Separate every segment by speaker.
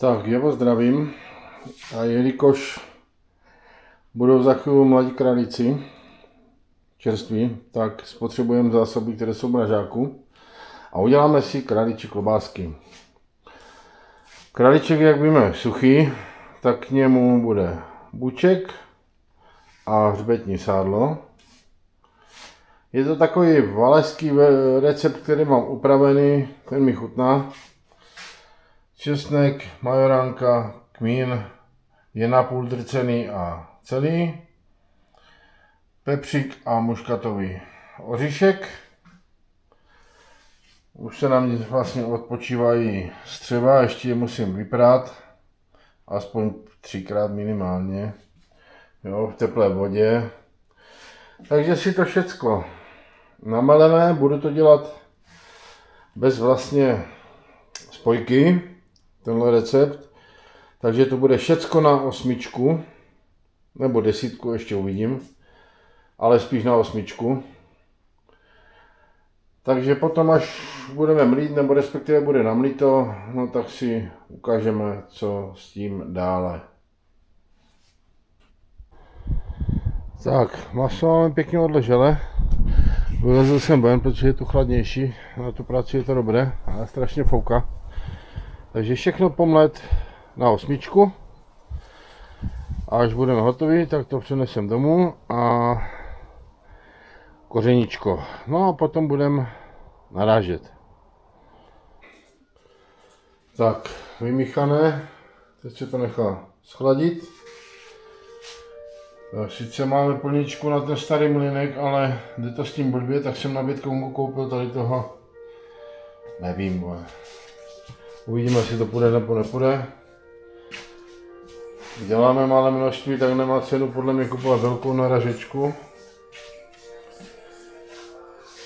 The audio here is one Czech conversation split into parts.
Speaker 1: Tak, já vás zdravím. A jelikož budou za chvíli mladí králíci, čerství, tak spotřebujeme zásoby, které jsou v mrazáku a uděláme si králíčí klobásky. Králíček, jak víme, suchý, tak k němu bude buček a hřbetní sádlo. Je to takový valašský recept, který mám upravený, ten mi chutná. Česnek, majoránka, kmín je napůl drcený a celý. Pepřík a muškatový oříšek. Už se nám vlastně odpočívají střeva, ještě je musím vyprát. Aspoň 3krát minimálně. Jo, v teplé vodě. Takže si to všecko namalené, budu to dělat bez vlastně spojky, tenhle recept. Takže to bude všecko na 8, nebo 10, ještě uvidím, ale spíš na 8. Takže potom, až budeme mlít, nebo respektive bude namlito, no tak si ukážeme, co s tím dále. Tak, maso máme pěkně odležele. Vylezl jsem ven, protože je tu chladnější, na tu práci je to dobré, ale strašně fouká. Takže všechno pomlet na 8. A až budeme hotoví, tak to přenesem domů a kořeníčko. No a potom budeme narážet. Tak, vymíchané, teď se to nechá schladit. Sice máme plničku na ten starý mlýnek, ale jde to s tím blbě, tak jsem na Bětkongu koupil tady toho, nevím, ale uvidíme, jestli to půjde nebo nepůjde. Děláme malé množství, tak nemá cenu podle mě kupovat velkou naražečku.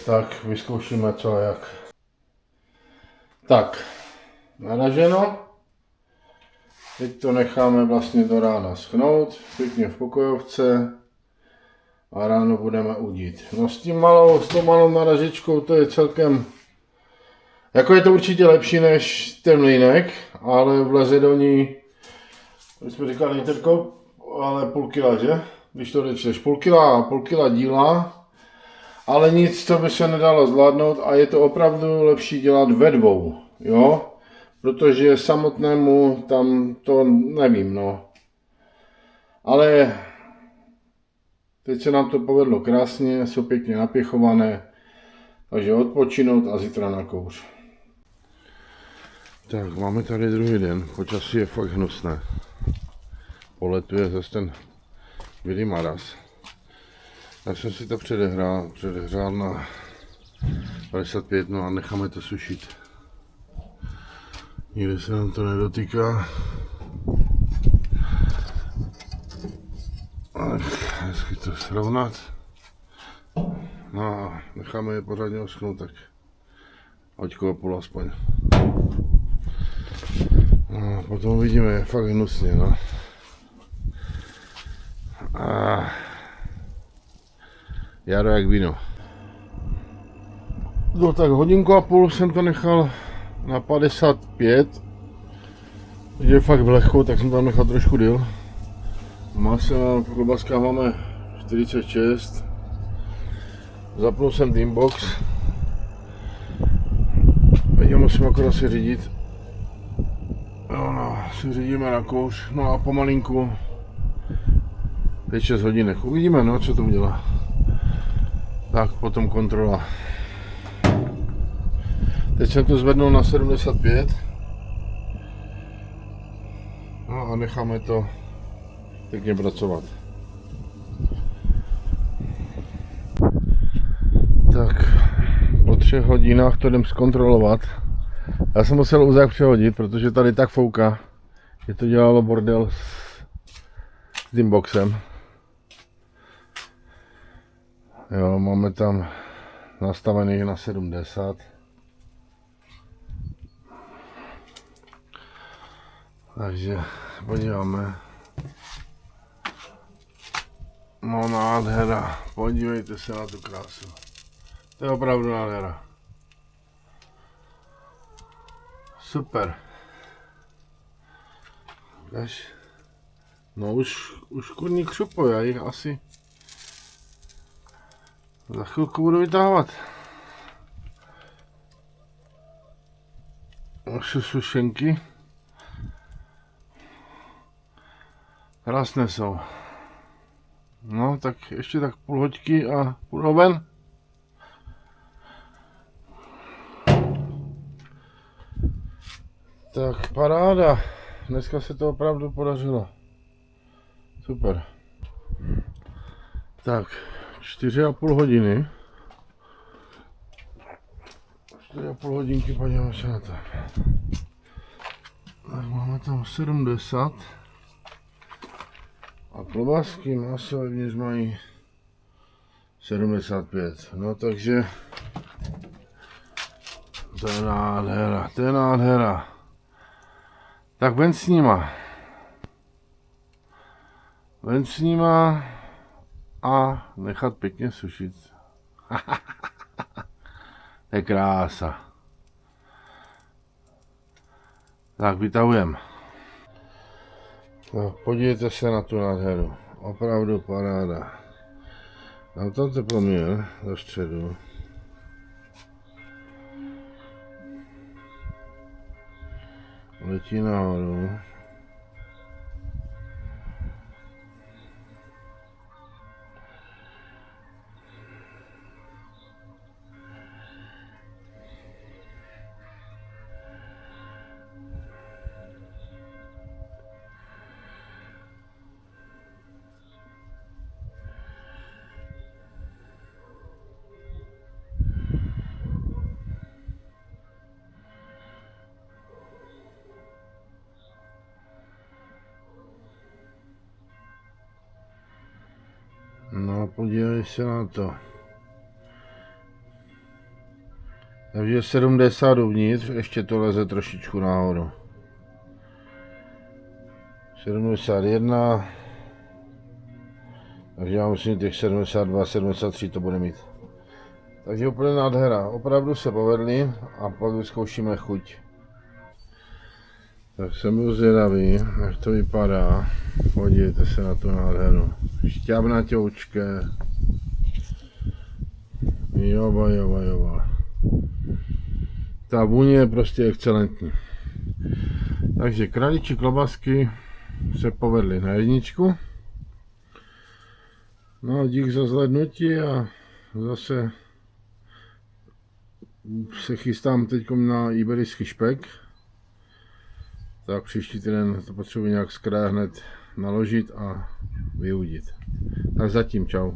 Speaker 1: Tak vyzkoušíme co a jak. Tak, naraženo. Teď to necháme vlastně do rána schnout, pěkně v pokojovce a ráno budeme udít. No s tou malou naražičkou to je celkem, jako je to určitě lepší než ten mlýnek, ale vleze do ní, my jsme říkali literko, ale půl kila, že? Když to dečteš, půl kila díla, ale nic, co by se nedalo zvládnout a je to opravdu lepší dělat ve dvou, jo? Protože samotnému tam to nevím, no. Ale teď se nám to povedlo krásně, jsou pěkně napěchované, takže odpočinout a zítra na kouř. Tak, máme tady druhý den, počasí je fakt hnusné. Poletuje zase ten bílý maraz. Já jsem si to předehrál na 55, no a necháme to sušit. Nikde se nám to nedotýká. Hezky to srovnat. No a necháme je pořádně oschnout, tak hoďku a půl aspoň. No, potom uvidíme, je fakt hnusně, no. A jaro jak víno. No tak 1,5 hodiny jsem to nechal na 55, že je fakt vlhko, tak jsem tam nechal trošku díl. Maso v klobáskách máme 46. Zapnul jsem Teambox. Já musím akorát si řídit. No, si řídíme na kouř, no a pomalinku 5-6 hodinek. Uvidíme, no, co to udělá. Tak, potom kontrola. Teď jsem to zvednul na 75. No a necháme to pěkně pracovat. Tak, po 3 hodinách to jdem zkontrolovat. Já jsem musel úzak přehodit, protože tady tak fouká, že to dělalo bordel s tím boxem. Jo, máme tam nastavených na 70. Takže podíváme. No nádhera, podívejte se na tu krásu. To je opravdu nádhera. Super. No už kurní křupo, já jich asi za chvilku budu vytávat. Naše sušenky. Krásné jsou. No tak ještě tak půl hoďky a půl ven. Tak paráda. Dneska se to opravdu podařilo. Super. Tak 4,5 hodiny. 4,5 hodinky, podíváme se na to. Tak máme tam 70. A klobásky maso vevnitř mají 75. No takže to je nádhera, to je nádhera. Tak ven s nima. Ven s nima a nechat pěkně sušit. To je krása. Tak vytahujeme. No, podívejte se na tu nádheru. Opravdu paráda. Dám tam teplomír do středu. Letí nahoru. No, podívej se na to. Takže 70 uvnitř, ještě to leze trošičku nahoru. 71. Takže já musím těch 72, 73 to bude mít. Takže úplně nádhera. Opravdu se povedli a pak vyzkoušíme chuť. Tak jsem byl zvědavý, jak to vypadá. Podívejte se na tu nádheru. Šťavnaťoučké. Joba. Ta vůně je prostě excelentní. Takže králíčí klobásky se povedly na jedničku. No dík za zhlédnutí a zase se chystám teď na iberijský špek. Tak příští týden to potřebuji nějak z kraje hned naložit a vyudit. Tak zatím čau.